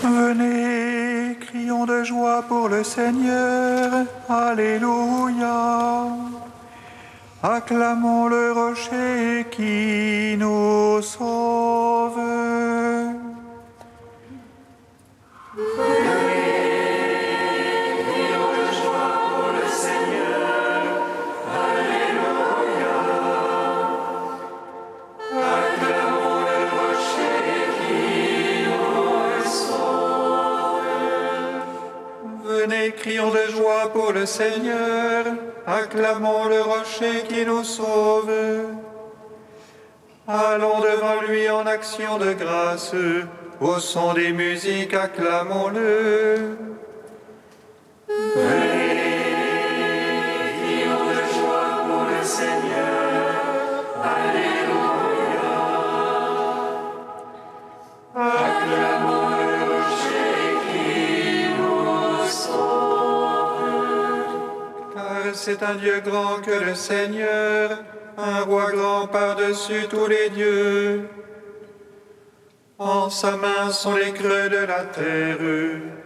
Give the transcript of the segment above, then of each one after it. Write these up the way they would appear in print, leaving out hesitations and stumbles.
Venez, crions de joie pour le Seigneur. Alléluia. Acclamons le rocher qui nous sauve. Crions de joie pour le Seigneur, acclamons le rocher qui nous sauve. Allons devant lui en action de grâce, au son des musiques, acclamons-le. Crions de joie pour le Seigneur, Alléluia. Acclamons le rocher qui nous sauve. Car c'est un Dieu grand que le Seigneur, un roi grand par-dessus tous les dieux. En sa main sont les creux de la terre,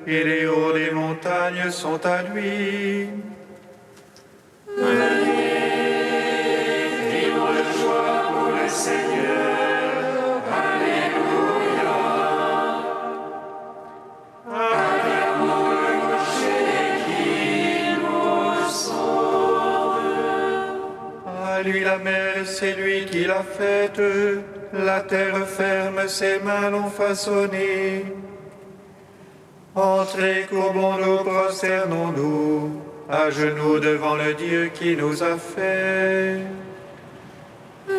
et les hauts des montagnes sont à lui. Crions de joie pour le Seigneur, Alléluia. Acclamons le rocher qui nous sauve. À lui la mer, c'est lui qui l'a faite, la terre ferme, ses mains l'ont façonnée. Entrez, courbons-nous, prosternons-nous, à genoux devant le Dieu qui nous a fait. Crions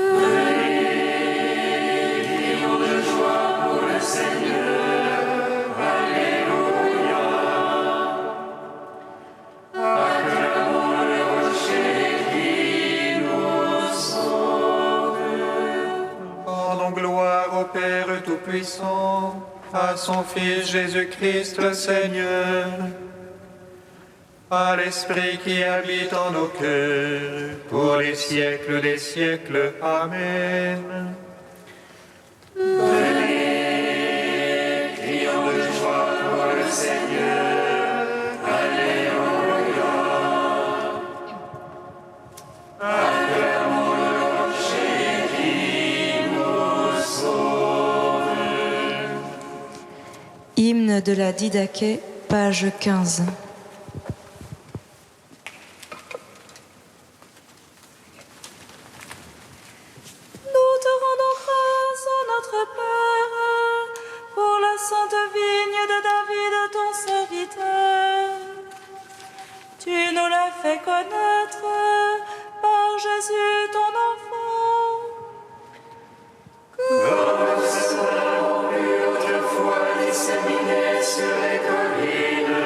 de joie pour le Seigneur, Alléluia. Acclamons le rocher qui nous sauve. Rendons gloire au Père Tout-Puissant, à son Fils Jésus-Christ le Seigneur, à l'Esprit qui habite en nos cœurs, pour les siècles des siècles. Amen. Crions de joie pour le Seigneur, Alléluia. Acclamons le rocher qui nous sauve. Hymne de la Didaché, page 15. Nous te rendons grâce, ô notre Père, pour la sainte vigne de David, ton serviteur. Tu nous l'as fait connaître par Jésus, ton enfant. Comme ce pain plus autrefois disséminé sur les collines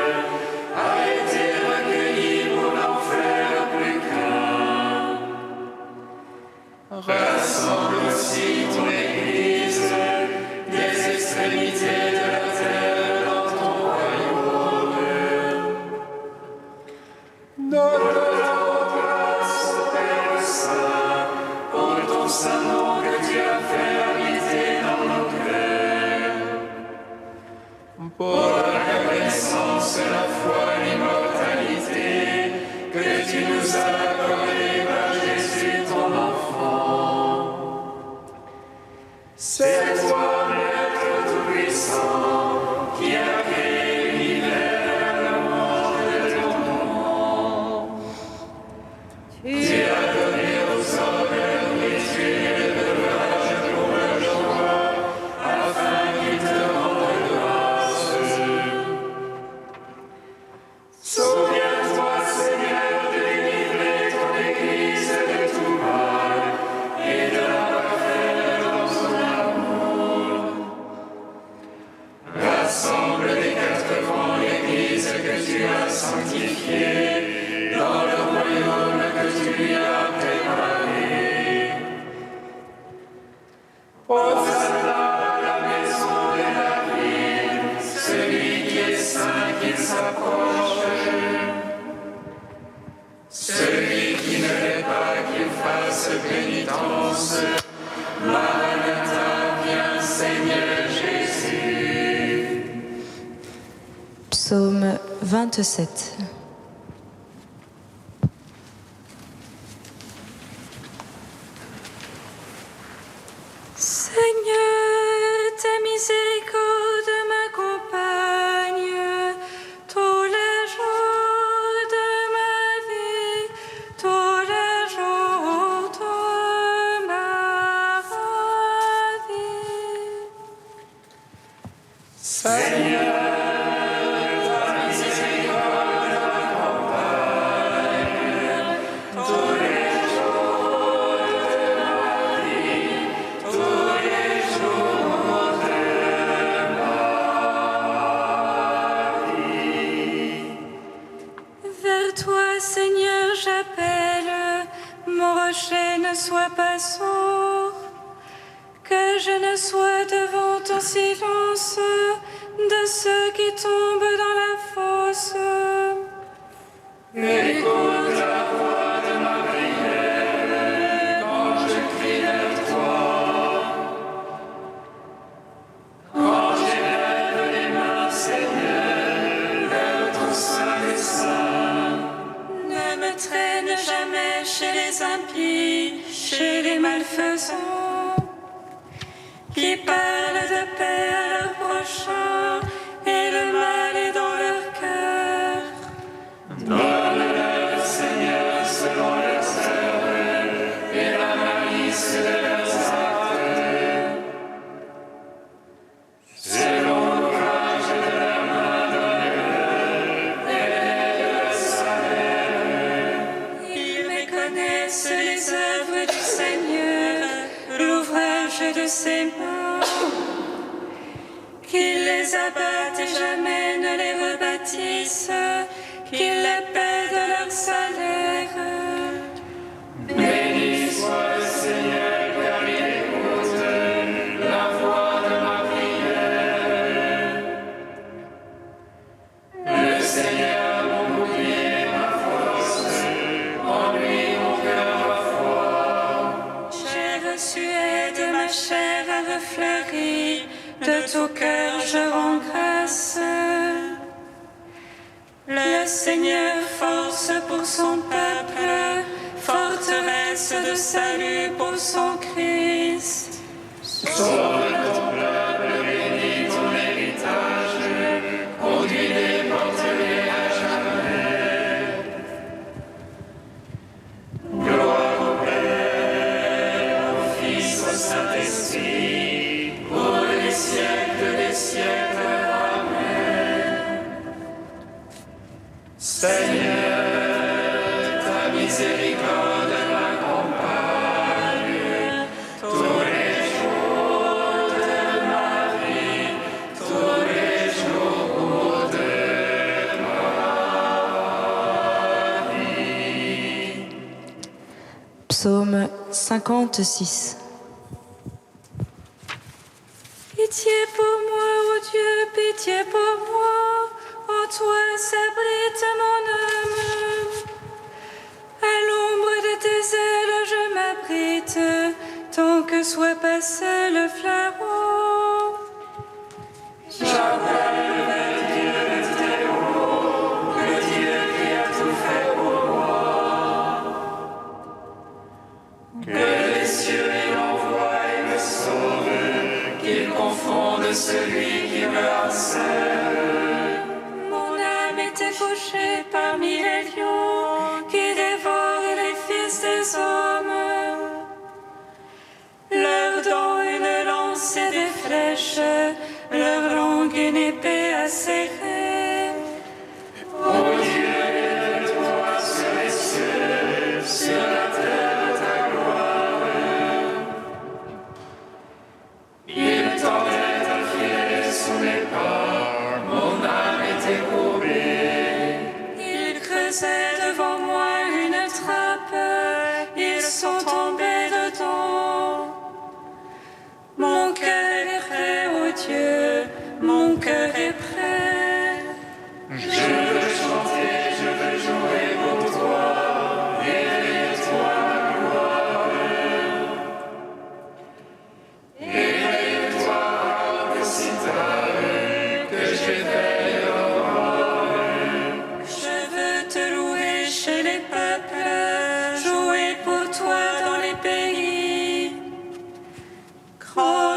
a été recueilli pour n'en faire plus qu'un. Rassemble aussi ton Église des extrémités de la terre dans ton royaume. Donne-nous grâce au Père Saint pour ton saint nom que tu as fait habiter dans nos cœurs. Pour la connaissance, la foi et l'immortalité que tu nous as accordées par Jésus ton enfant. C'est toi, Maître Tout-Puissant, qui a créé l'univers à la louange de ton nom. Tu as donné aux hommes la nourriture et le breuvage pour leur joie, afin qu'ils te rendent grâce. Souviens-toi, Seigneur, de délivrer ton Église de tout mal et de la parfaire dans son amour. Rassemble des quatre vents l'Église que tu as sanctifiée dans le royaume que tu lui as préparé. Hosanna à la maison de David, celui qui est saint, qu'il s'approche. Celui qui ne l'est pas, qu'il fasse pénitence. 27. Seigneur, ta miséricorde m'accompagne tous les jours de ma vie, tous les jours de ma vie. Vers toi, Seigneur, j'appelle, mon rocher ne soit pas sourd, que je ne sois devant ton silence de ceux qui tombent dans la fosse. Écoute la voix de ma prière quand je crie vers toi. Quand j'élève les mains, Seigneur, vers ton saint dessein. Ne me traîne jamais chez les impies, chez les malfaisants, qui parlent de paix à leur prochain, et le mal est dans leur cœur. Donne-leur, Seigneur, selon leurs œuvres et la malice de leurs actes. Selon l'ouvrage de leurs mains, donne-leur et leur salaire. Ils méconnaissent les œuvres du Seigneur, l'ouvrage de ses mains. Qu'ils les abattent et jamais ne les rebâtissent, qu'ils les paient de leur salaire. Béni soit le Seigneur, car il écoute la voix de ma prière. Le Seigneur, mon bouclier, ma force, en lui mon cœur va fort. J'ai reçu aide, ma chair a refleuri, de tout cœur je rends grâce. Le Seigneur force pour son peuple, forteresse de salut pour son Christ. Sauve ton peuple, bénis ton héritage, conduis-les, porte-les à jamais. Gloire au Père, au Fils, au Saint-Esprit, pour les siècles des siècles. Amen. Seigneur, ta miséricorde m'accompagne tous les jours de ma vie, tous les jours de ma vie. Psaume 56. Pitié pour moi, ô Dieu, pitié pour moi. En toi s'abrite mon âme. À l'ombre de tes ailes, je m'abrite, tant que soit passé le flambeau. J'appelle le Dieu très haut, le Dieu qui a tout fait pour moi. Que les cieux l'envoient et me sauvent, qu'il confonde celui qui me harcèle. Mon âme était couchée parmi les lions qui dévorent les fils des hommes. Leurs dents une lance et des flèches, leur langue une épée acérée. Ô Dieu, élève-toi sur les cieux, sur la terre ta gloire. Il tendait un filet sous mes pas, mon âme était courbée. Ils creusaient devant moi une trappe, ils sont tombés dedans. Mon cœur est prêt, ô Dieu, mon cœur est prêt.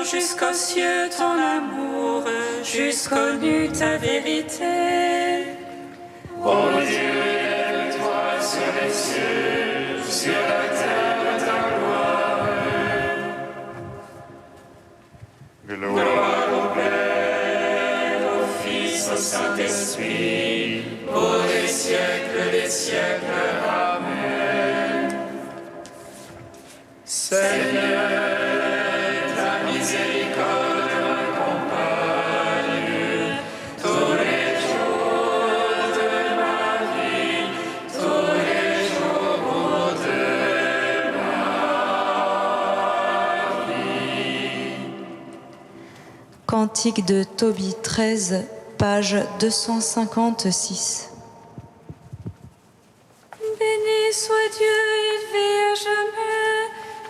jusqu'aux cieux ton amour, jusqu'aux nues ta vérité. Ô Dieu, élève-toi sur les cieux, sur la terre ta gloire. Gloire Au Père, au Fils, au Saint-Esprit, pour les siècles des siècles. Amen. Seigneur, ta miséricorde m'accompagne tous les jours de ma vie, tous les jours de ma vie. Cantique de Tobie 13, page 256. Béni soit Dieu, il vit à jamais,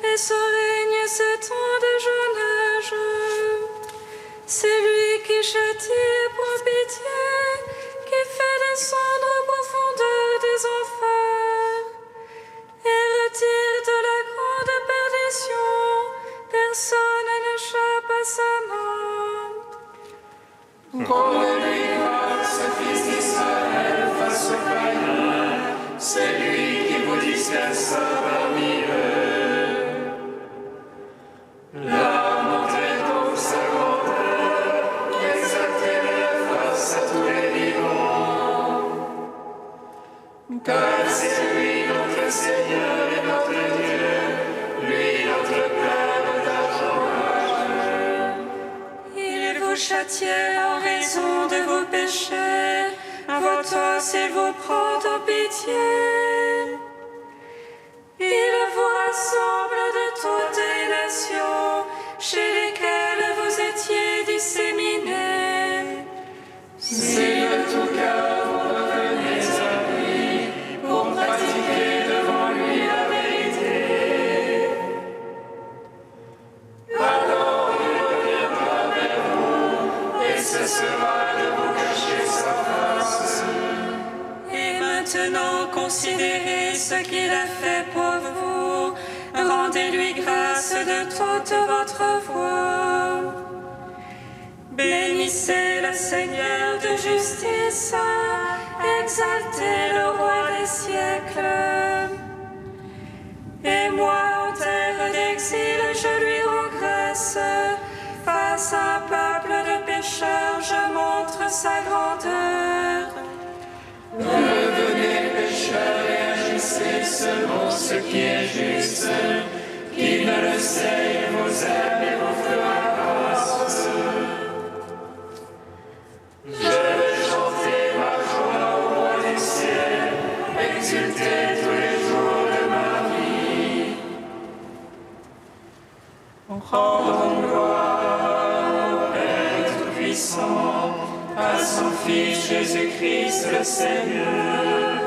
et son règne s'étend de jour en jour. C'est lui qui châtie pour pitié, qui fait descendre aux profondeurs des enfers, et retire de la grande perdition. Personne n'échappe à sa main. Rendez-lui grâce, fils d'Israël, face aux païens, c'est lui qui vous dispersa parmi eux. Là, montrez donc sa grandeur, exaltez-le face à tous les vivants. Car c'est lui notre Seigneur et notre Dieu, lui notre Père d'argent. Il vous châtiait en raison de vos péchés, à votre os il vous prend en pitié. Il vous rassemble de toutes les nations, chez lesquelles vous étiez disséminés. Si de tout cœur vous revenez à lui, pour pratiquer devant lui la vérité, alors il reviendra vers vous et cessera de vous cacher sa face. Et maintenant, considérez ce qu'il a fait pour vous. Rendez-lui grâce de toute votre foi. Bénissez le Seigneur de justice, exaltez le roi des siècles. Et moi, en terre d'exil, je lui rends grâce. Face à un peuple de pécheurs, je montre sa grandeur. Revenez pécheurs et agissez selon ce qui est juste, qui ne le sait, il vous aime et vous fera grâce. Je vais chanter ma joie au roi du ciel, exulter tous les jours de ma vie. Rendons gloire au Père Tout-Puissant, à son Fils Jésus-Christ le Seigneur,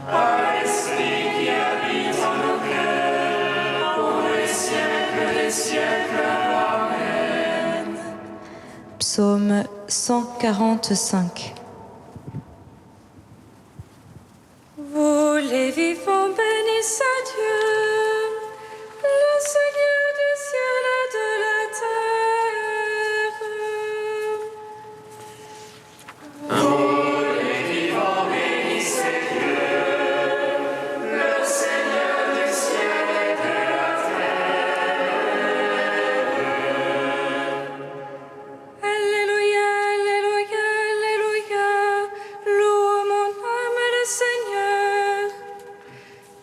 à l'Esprit qui habite en nos cœurs, pour les siècles des siècles. Amen. Psaume 145. Vous les vivants, bénissez Dieu, le Seigneur du ciel et de la terre. Vous les vivants, bénissez Dieu, le Seigneur du ciel et de la Alléluia, alléluia, alléluia, loue mon âme le Seigneur.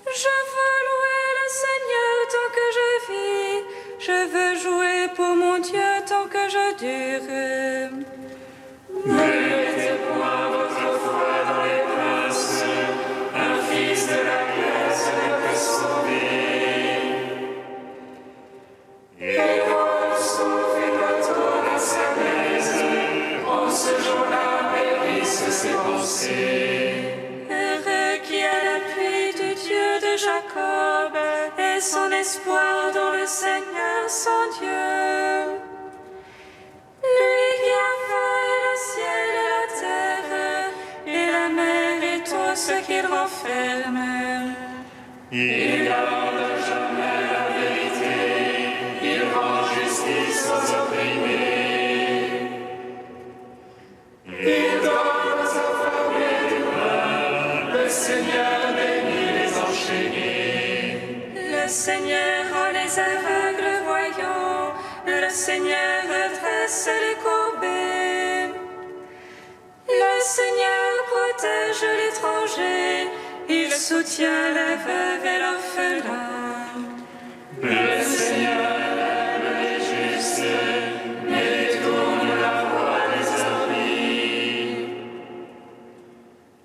Je veux louer le Seigneur tant que je vis, je veux jouer pour mon Dieu tant que je dure. Ne mettez point votre foi dans les princes, un fils de la glace ne peut sauver. Et vos souffle et bateau dans sa glaise, en ce jour-là périssent ses pensées. Heureux qui a l'appui du Dieu de Jacob et son espoir dans le Seigneur son Dieu. Lui qui a fait le ciel et la terre, et la mer et tout ce qu'il renferme. Il garde jamais la vérité, il Le Seigneur rend les aveugles voyants, le Seigneur redresse les courbés. Le Seigneur protège l'étranger, il soutient les veuves et l'orphelin. Le Seigneur aime les justes, mais tourne la voie des impies.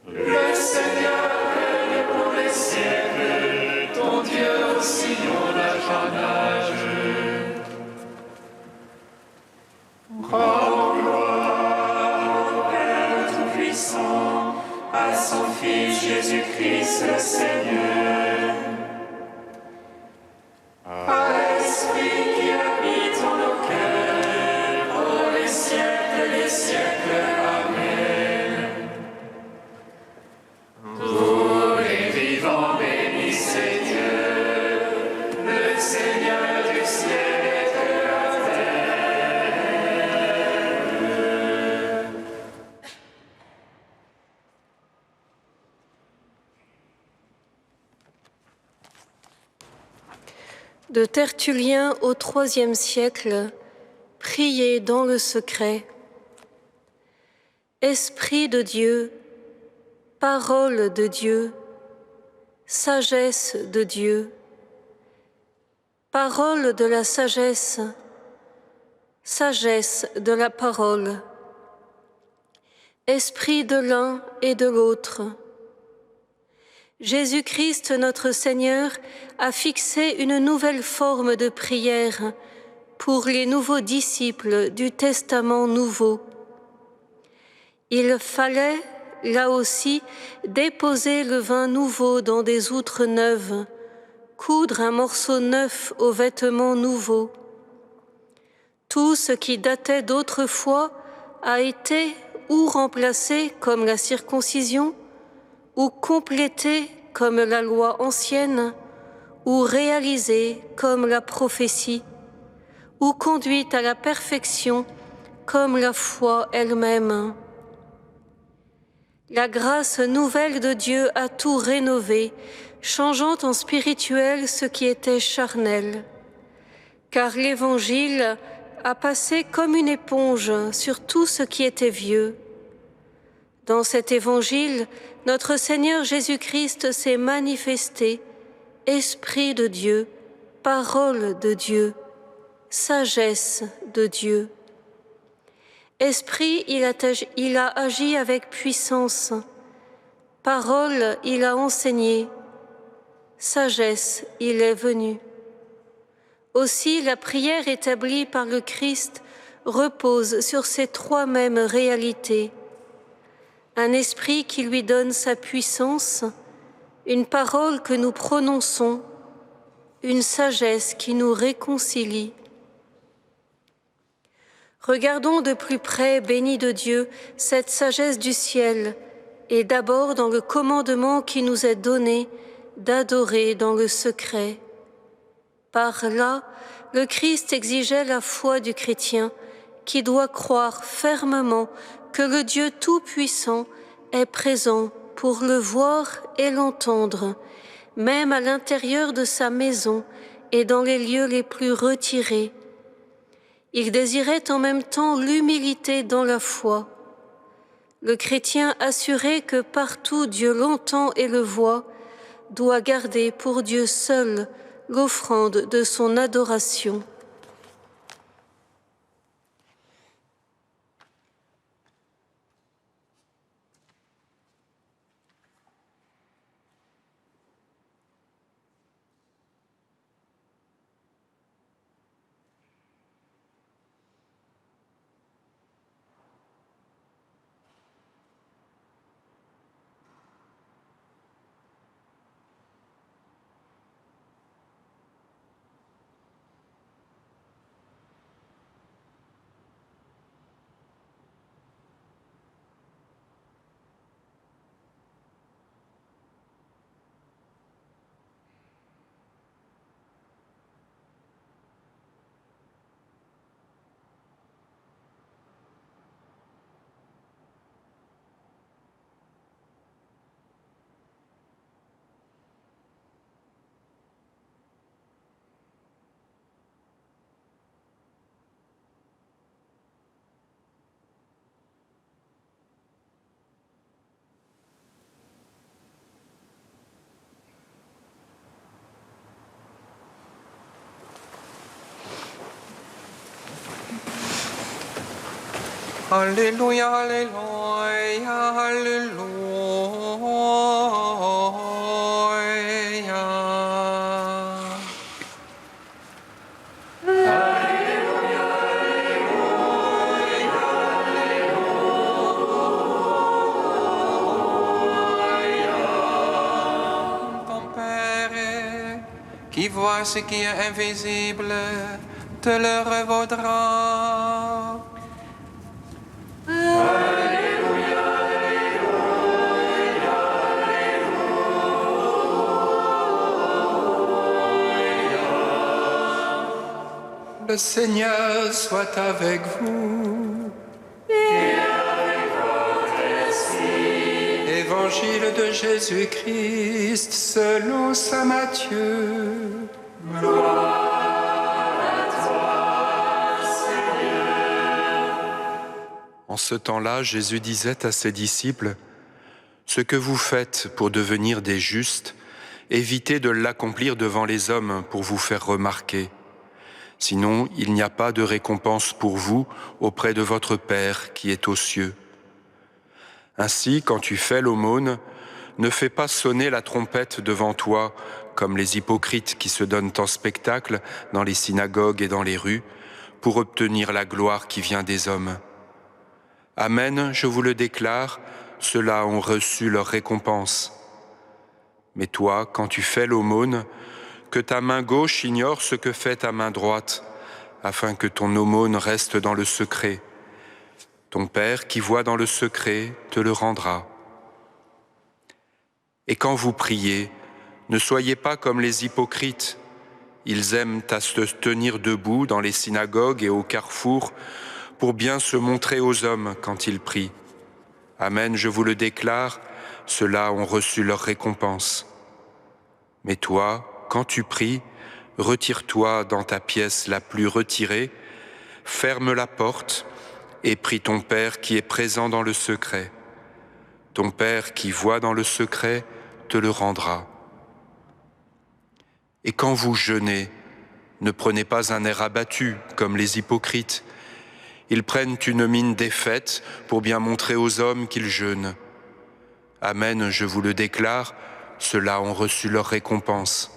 Le Seigneur règne pour les siècles, ton Dieu au sillon d'apanage. Rends gloire au Père Tout-Puissant, à son Fils Jésus-Christ le Seigneur. À l'Esprit qui habite en nos cœurs, pour les siècles des siècles. Amen. Pour les vivants, bénissez Dieu, le Seigneur du ciel et de la terre. De Tertullien au IIIe siècle, priez dans le secret. Esprit de Dieu, parole de Dieu, sagesse de Dieu, parole de la sagesse, sagesse de la parole, esprit de l'un et de l'autre. Jésus-Christ, notre Seigneur, a fixé une nouvelle forme de prière pour les nouveaux disciples du Testament nouveau. Il fallait, là aussi, déposer le vin nouveau dans des outres neuves, coudre un morceau neuf aux vêtements nouveaux. Tout ce qui datait d'autrefois a été ou remplacé comme la circoncision, ou complété comme la loi ancienne, ou réalisé comme la prophétie, ou conduit à la perfection comme la foi elle-même. La grâce nouvelle de Dieu a tout rénové, changeant en spirituel ce qui était charnel. Car l'Évangile a passé comme une éponge sur tout ce qui était vieux. Dans cet Évangile, notre Seigneur Jésus-Christ s'est manifesté, Esprit de Dieu, parole de Dieu, sagesse de Dieu. Esprit, il a agi avec puissance. Parole, il a enseigné. Sagesse, il est venu. Aussi, la prière établie par le Christ repose sur ces trois mêmes réalités. Un esprit qui lui donne sa puissance, une parole que nous prononçons, une sagesse qui nous réconcilie. Regardons de plus près, béni de Dieu, cette sagesse du ciel, et d'abord dans le commandement qui nous est donné d'adorer dans le secret. Par là, le Christ exigeait la foi du chrétien, qui doit croire fermement que le Dieu Tout-Puissant est présent pour le voir et l'entendre, même à l'intérieur de sa maison et dans les lieux les plus retirés. Il désirait en même temps l'humilité dans la foi. Le chrétien assuré que partout Dieu l'entend et le voit, doit garder pour Dieu seul l'offrande de son adoration. Alléluia, Alléluia, Alléluia. Ton Père qui voit ce qui est invisible te le revaudra. Le Seigneur soit avec vous. Et avec votre esprit. Évangile de Jésus-Christ selon saint Matthieu. Gloire à toi, Seigneur. En ce temps-là, Jésus disait à ses disciples, « Ce que vous faites pour devenir des justes, évitez de l'accomplir devant les hommes pour vous faire remarquer. Sinon, il n'y a pas de récompense pour vous auprès de votre Père qui est aux cieux. Ainsi, quand tu fais l'aumône, ne fais pas sonner la trompette devant toi, comme les hypocrites qui se donnent en spectacle dans les synagogues et dans les rues, pour obtenir la gloire qui vient des hommes. Amen, je vous le déclare, ceux-là ont reçu leur récompense. Mais toi, quand tu fais l'aumône, que ta main gauche ignore ce que fait ta main droite, afin que ton aumône reste dans le secret. Ton Père qui voit dans le secret te le rendra. Et quand vous priez, ne soyez pas comme les hypocrites. Ils aiment à se tenir debout dans les synagogues et au carrefour pour bien se montrer aux hommes quand ils prient. Amen, je vous le déclare, ceux-là ont reçu leur récompense. Mais toi, quand tu pries, retire-toi dans ta pièce la plus retirée, ferme la porte et prie ton Père qui est présent dans le secret. Ton Père qui voit dans le secret te le rendra. Et quand vous jeûnez, ne prenez pas un air abattu comme les hypocrites. Ils prennent une mine défaite pour bien montrer aux hommes qu'ils jeûnent. Amen, je vous le déclare, ceux-là ont reçu leur récompense.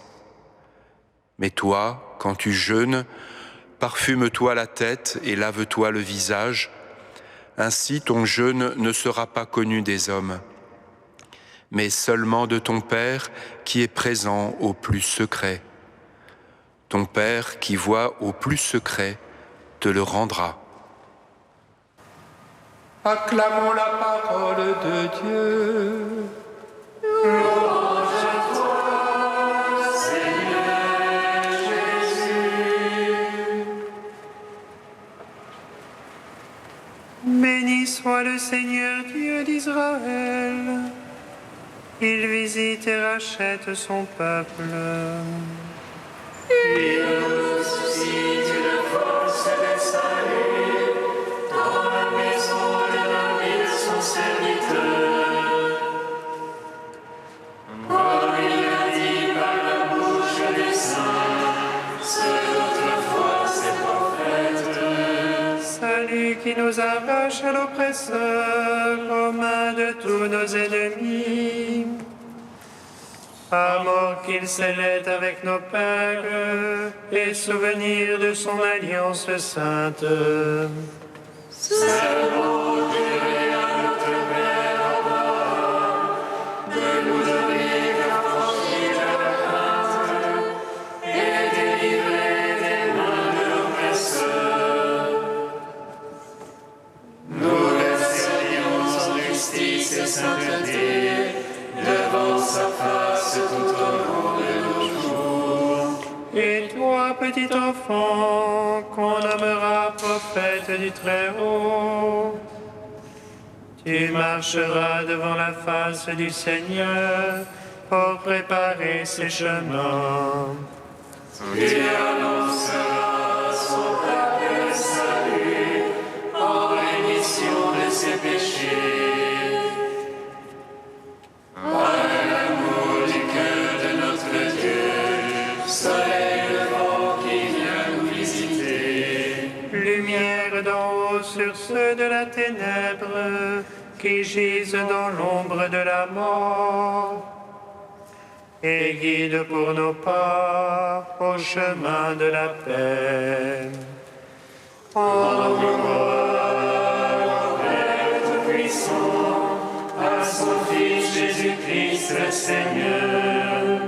Mais toi, quand tu jeûnes, parfume-toi la tête et lave-toi le visage. Ainsi ton jeûne ne sera pas connu des hommes, mais seulement de ton Père qui est présent au plus secret. Ton Père qui voit au plus secret te le rendra. Acclamons la parole de Dieu. Louange à toi, Seigneur Jésus. Béni soit le Seigneur Dieu d'Israël. Il visite et rachète son peuple. Il nous suscite une force des saluts dans la maison de David, son serviteur. Comme il a dit par la bouche des saints, ceux d'autrefois ses prophètes. Salut qui nous arrache à l'oppresseur, aux mains de tous nos ennemis. À mort qu'il scellait avec nos pères, et souvenir de son alliance sainte. Servons Dieu et à notre Père Abraham, de nous donner l'affranchir de la crainte et délivrer des mains de l'oppresseur. Nous le servions en justice et sainteté, devant sa face tout au long de nos jours. Et toi, petit enfant, qu'on nommera prophète du Très-Haut, tu marcheras devant la face du Seigneur pour préparer ses chemins. Tu annonceras son peuple salut en rémission de ses péchés. Par l'amour du cœur de notre Dieu, soleil levant qui vient nous visiter. Lumière d'en haut sur ceux de la ténèbre qui gisent dans l'ombre de la mort, et guide pour nos pas au chemin de la paix. En gloire au Père Tout-Puissant, à son Fils Jésus-Christ le Seigneur,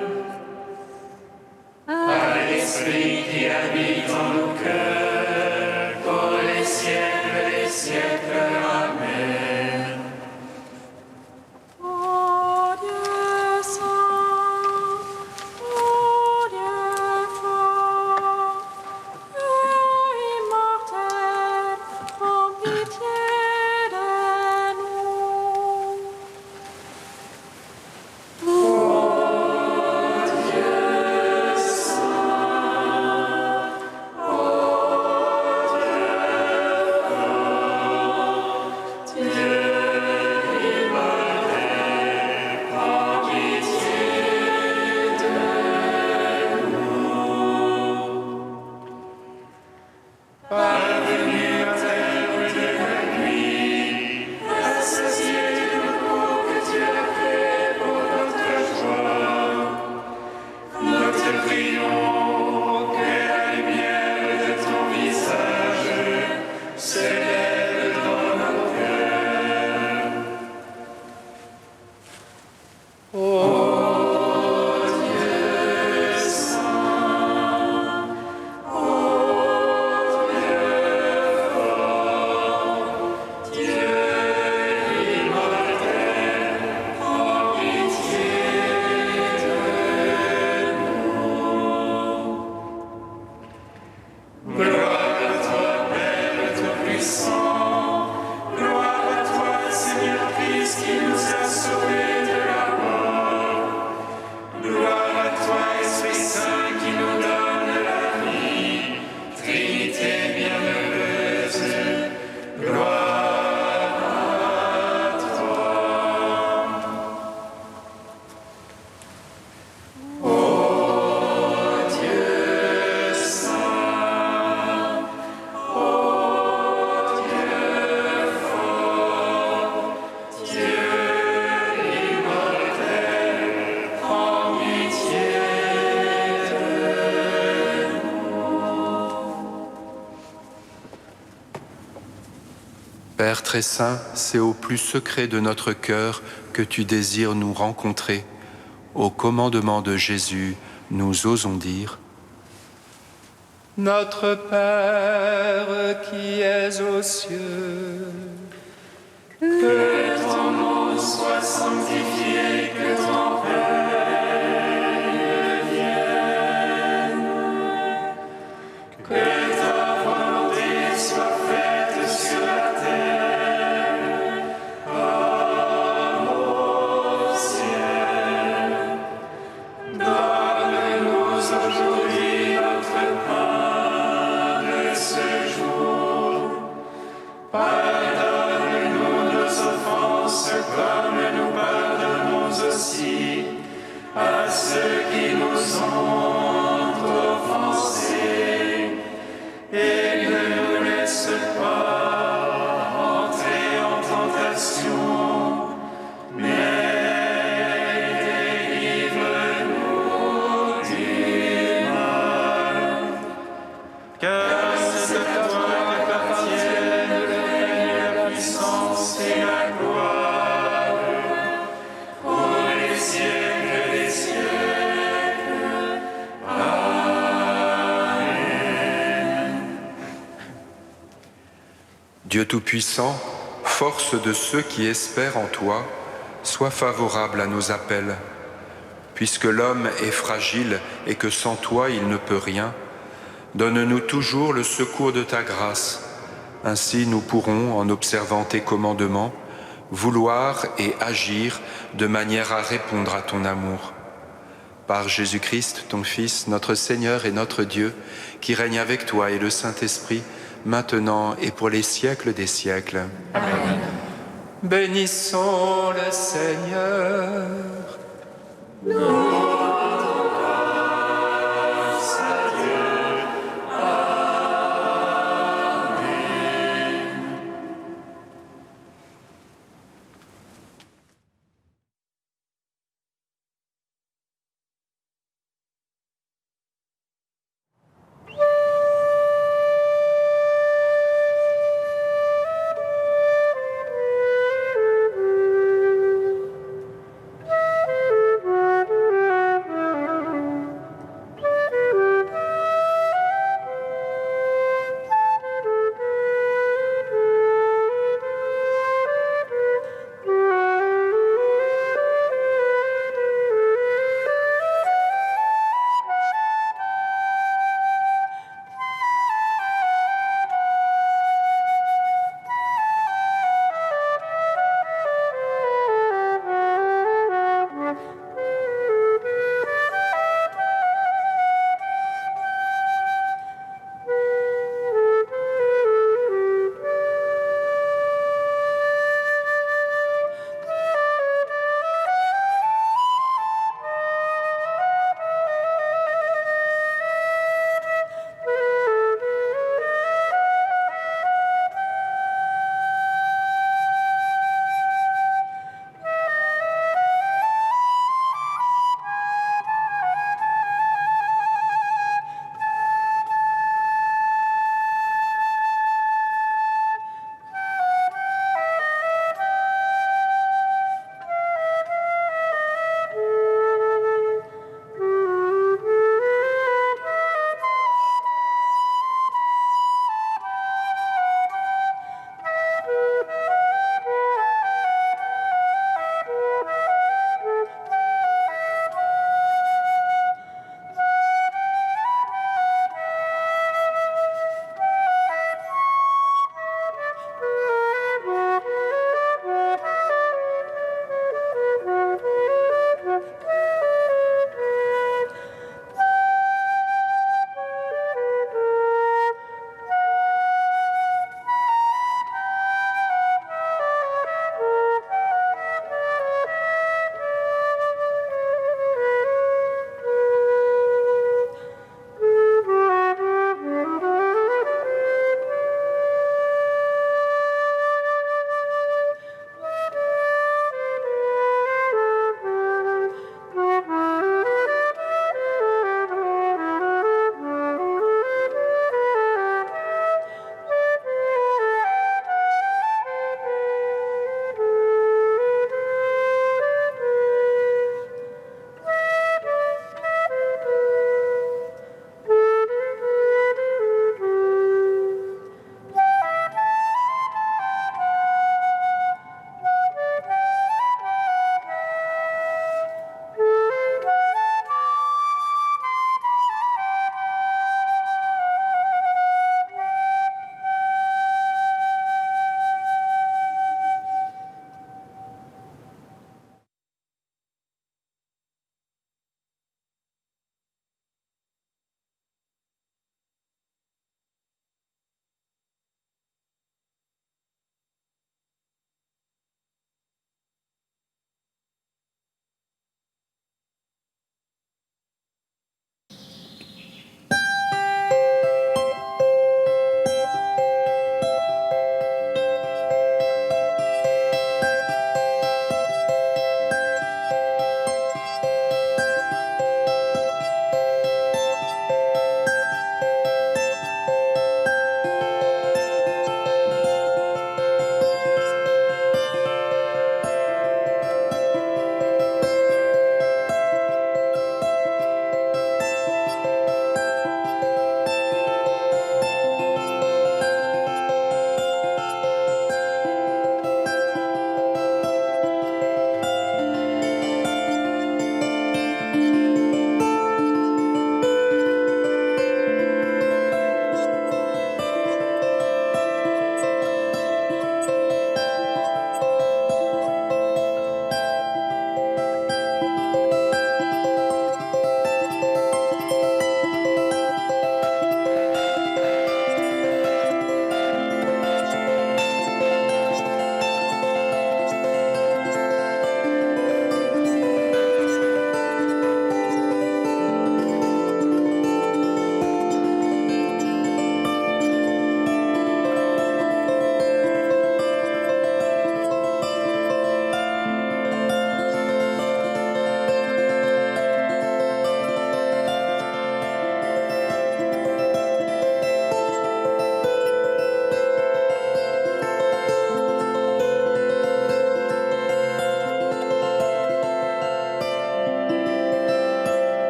à l'Esprit qui habite en nos cœurs, pour les siècles des siècles. Amen. Ô Dieu saint, ô Dieu fort, Dieu immortel, prends pitié de nous. Père très saint, c'est au plus secret de notre cœur que tu désires nous rencontrer. Au commandement de Jésus, nous osons dire: Notre Père qui es aux cieux, que ton nom soit sanctifié, que ton règne vienne, que ta volonté soit faite sur la terre comme au ciel. Donne-nous aujourd'hui notre pain de ce jour. Pardonne-nous nos offenses comme nous pardonnons aussi à ceux qui nous ont offensés. Et ne nous laisse pas entrer en tentation, mais délivre-nous du mal. car c'est à toi qu'appartiennent le règne, la puissance et la gloire, pour les siècles des siècles. Dieu Tout-Puissant, force de ceux qui espèrent en toi, sois favorable à nos appels. Puisque l'homme est fragile et que sans toi il ne peut rien, donne-nous toujours le secours de ta grâce. Ainsi nous pourrons, en observant tes commandements, vouloir et agir de manière à répondre à ton amour. Par Jésus-Christ, ton Fils, notre Seigneur et notre Dieu, qui règne avec toi et le Saint-Esprit, maintenant et pour les siècles des siècles. Amen. Bénissons le Seigneur. Nous